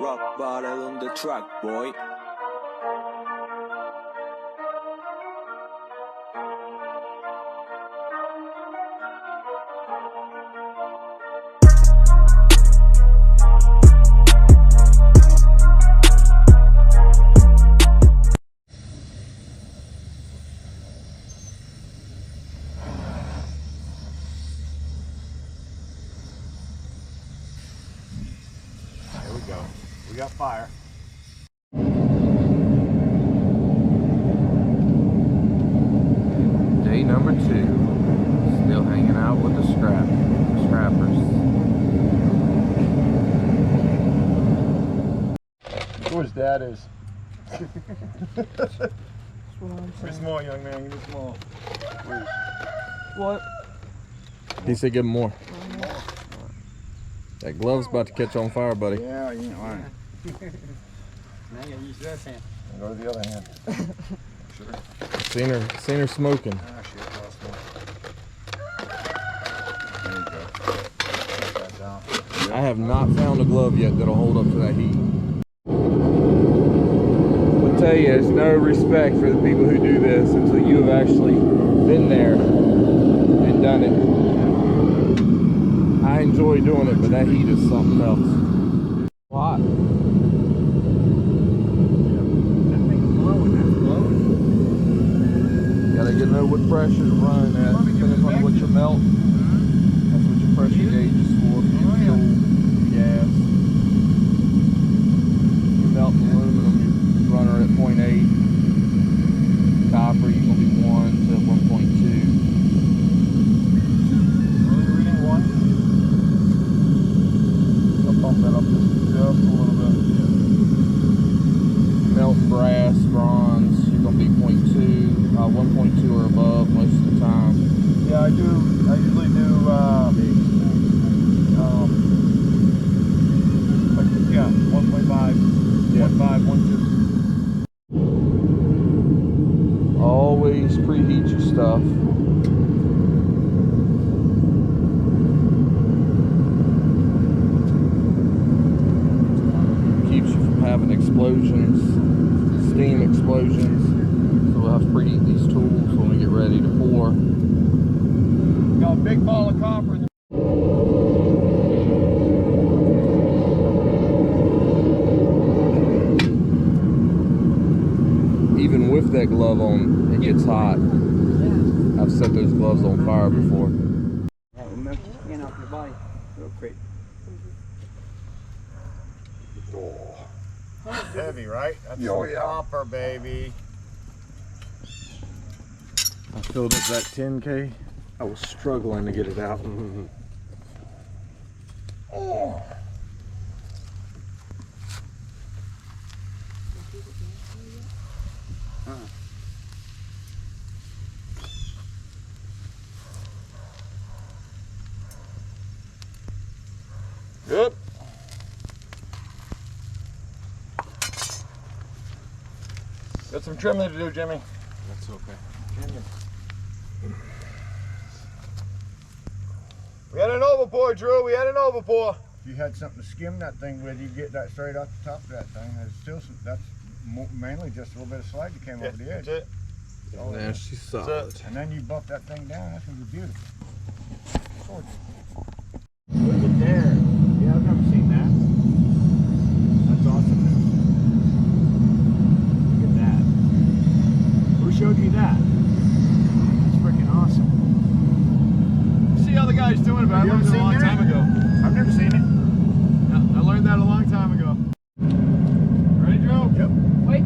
Rock bottle on the track, boy. There we go. We got fire. Day number 2. Still hanging out with the scrappers. Where's Dad is? That's what I'm Give me saying. small, young man. Give me small. What? He said give him more. That glove's about to catch on fire, buddy. Yeah, you know, all right. Now you gotta use that hand. Go to the other hand. Seen her smoking. Ah, shit, lost one. There you go. Put that down. I have not found a glove yet that'll hold up to that heat. I'll tell you, it's no respect for the people who do this until you have actually been there and done it. I enjoy doing it, but that heat is something else. Hot. That thing's blowing, that's blowing. Gotta get know what pressure to run at, depending on what you melt. That's what your pressure gauge is for. Fuel, gas. You melt aluminum, you run her at 0.8. Copper, you're gonna be 1 to 1.2. Only reading one. I'll bump that up just a little bit. Melt brass, bronze, you're gonna be 0.2, 1.2 or above most of the time. Yeah, I usually do, like, yeah, 1.5, Yeah. 1.5, 1.2. Always preheat your stuff. Keeps you from having explosions, steam explosions. So we'll have to preheat these tools when we get ready to pour. Got a big ball of copper in the Even with that glove on, it gets hot. I've set those gloves on fire before. That will melt your skin off your body real quick. heavy, right? That's copper, baby. I filled up that 10K. I was struggling to get it out. Oh. Good. Got some trimming to do, Jimmy. That's okay. We had an overpour, Drew. We had an overpour. If you had something to skim that thing with, you get that straight off the top of that thing. There's still some, that's mainly just a little bit of slag that came over the edge. That's it. Oh, Yeah, she's solid. And then you buff that thing down. That's gonna be beautiful. Gorgeous. Look at there. Yeah, I've never seen that. That's awesome. Look at that. Who showed you that? That's freaking awesome. See how the guy's doing it, but I learned it a long time ago. I've never seen it. Yeah, I learned that a long time ago. Ready, Joe? Yep. Wait.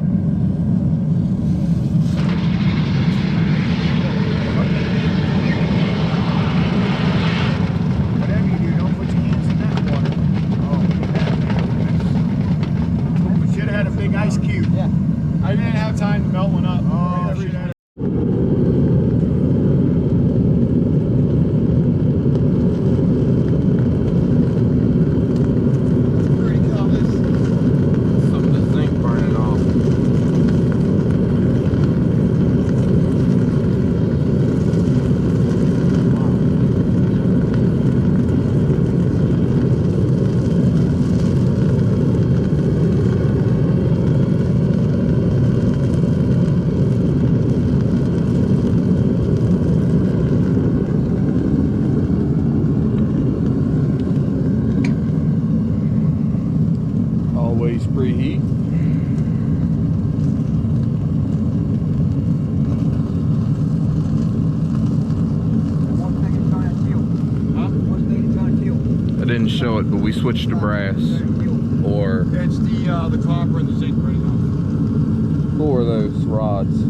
base preheat. What thing it's gonna kill? Huh? What thing it's gonna kill? I didn't show it, but we switched to brass or It's the copper and the zinc right now. 4 of those rods.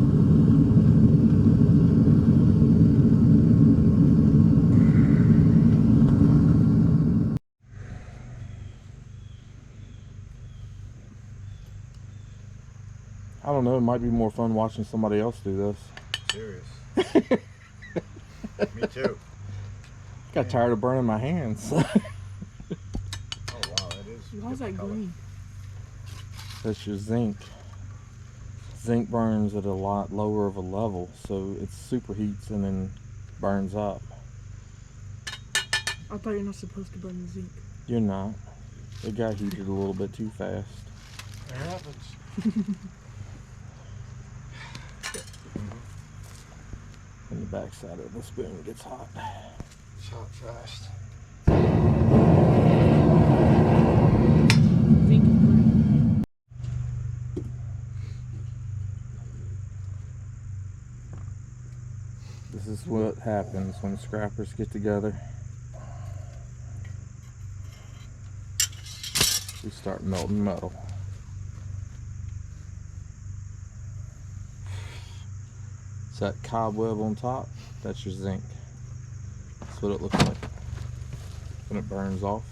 I don't know, it might be more fun watching somebody else do this. Serious. Me too. Got tired of burning my hands. Oh wow, that is. Why is that green? That's your zinc. Zinc burns at a lot lower of a level, so it superheats and then burns up. I thought you're not supposed to burn the zinc. You're not. It got heated a little bit too fast. It happens. And the backside of the spoon gets hot. It's hot fast. Zinc is green. This is what happens when scrappers get together. We start melting metal. It's that cobweb on top, that's your zinc. That's what it looks like when it burns off.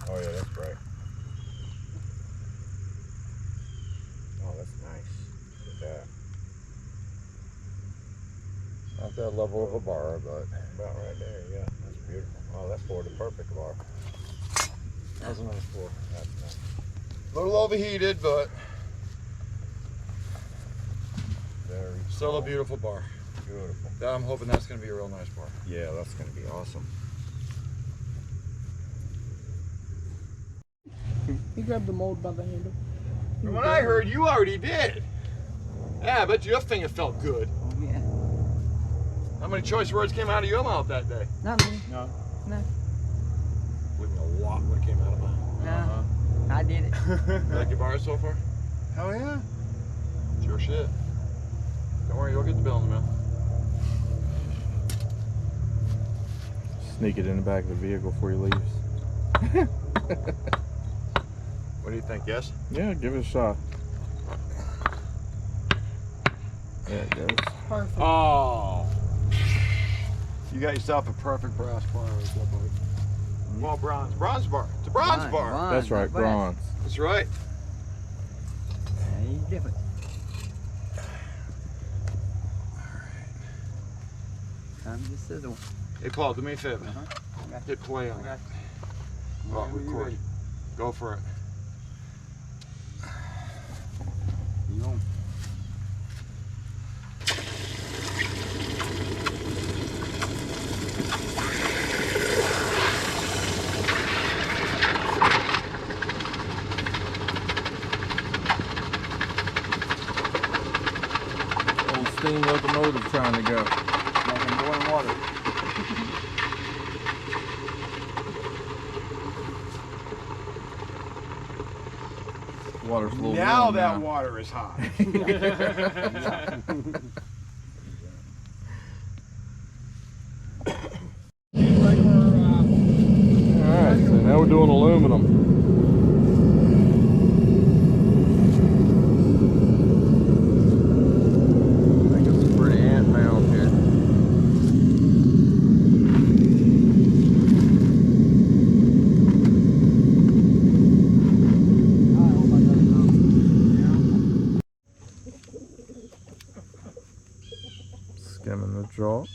Oh yeah, that's right. Oh, that's nice. Look at that. Not that level of a bar, but about right there. Yeah, that's beautiful. Oh, that's for the perfect bar. That's a nice pour. That's nice. A little overheated, but very still a beautiful bar. Beautiful. I'm hoping that's going to be a real nice bar. Yeah, that's going to be awesome. He grabbed the mold by the handle. From what I heard, you already did. Yeah, I bet your finger felt good. Oh yeah. How many choice words came out of your mouth that day? Not me. No. No. Believe me, a lot would have came out of mine. No. I did it. You like your bars so far? Hell yeah. It's your shit. Don't worry, you'll get the bill in the mail. Sneak it in the back of the vehicle before he leaves. What do you think, yes? Yeah, give it a shot. There it goes. Perfect. Oh. You got yourself a perfect brass bar right there, buddy. Well, bronze. Bronze bar. It's a bronze bar. That's right, bronze. That's right. Yeah, he's different. Time to sizzle. Hey, Paul, do me a favor. Okay. Hit play on Okay. it. Oh, Whenever you're record. ready. Go for it. You on? Old steam locomotive trying to go. Making boiling water. Water's a little Now warm that now. water is hot. Alright, so now we're doing aluminum. I think it's a pretty ant mound here. Skimming the draughts.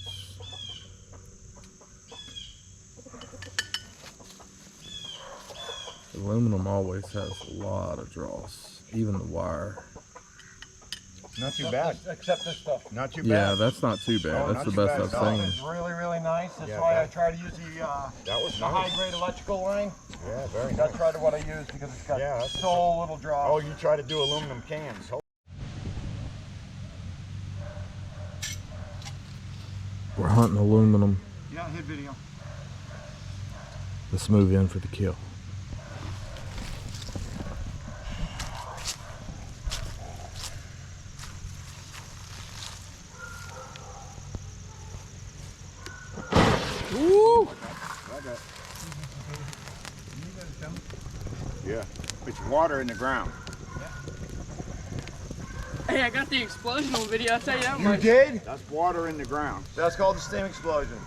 Aluminum always has a lot of dross, even the wire. Not too bad. Except this stuff. Not too Yeah, bad. that's not too bad. Oh, That's not the too best bad I've at all. seen. It's really, really nice. That's Yeah, why that- I try to use That was the nice. high-grade electrical line. Yeah, very nice. That's right what I use because it's got Yeah, that's- so little drop. Oh, you try to do aluminum cans. We're hunting aluminum. Yeah, hit video. Let's move in for the kill. Woo! Yeah, it's water in the ground. Hey, I got the explosion on video. I'll tell you that You much. did? That's water in the ground. That's called the steam explosion.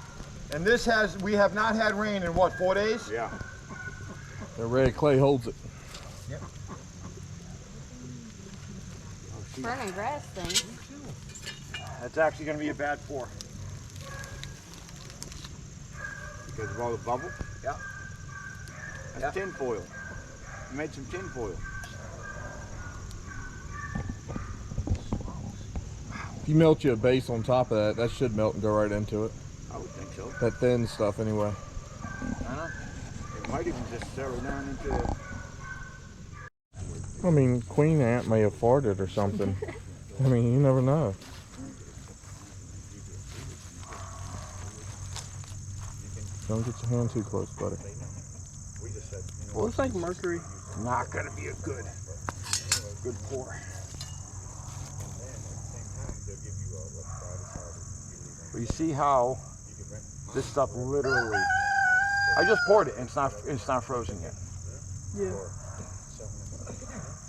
And this has, we have not had rain in what, 4 days? Yeah. The red clay holds it. Burning grass thing. That's actually going to be a bad pour. Because of all the bubble? Yeah. That's tin foil. You made some tin foil. If you melt you a base on top of that, that should melt and go right into it. I would think so. That thin stuff anyway. I know. It might even just settle down into the... I mean, Queen Ant may have farted or something. I mean, you never know. Don't get your hand too close, buddy. Looks like mercury. Not going to be a good pour. But you see how this stuff literally... I just poured it and it's not frozen yet. Yeah.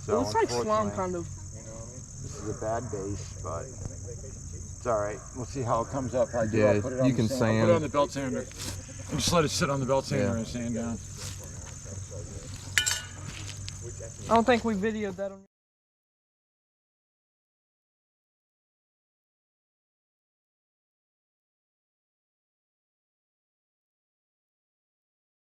So It looks like slime, unfortunately, kind of. This is a bad base, but it's all right. We'll see how it comes up. Yeah, you can Put it sand. on the belt sander. And just let it sit on the belt sander Yeah. and sand down. I don't think we videoed that on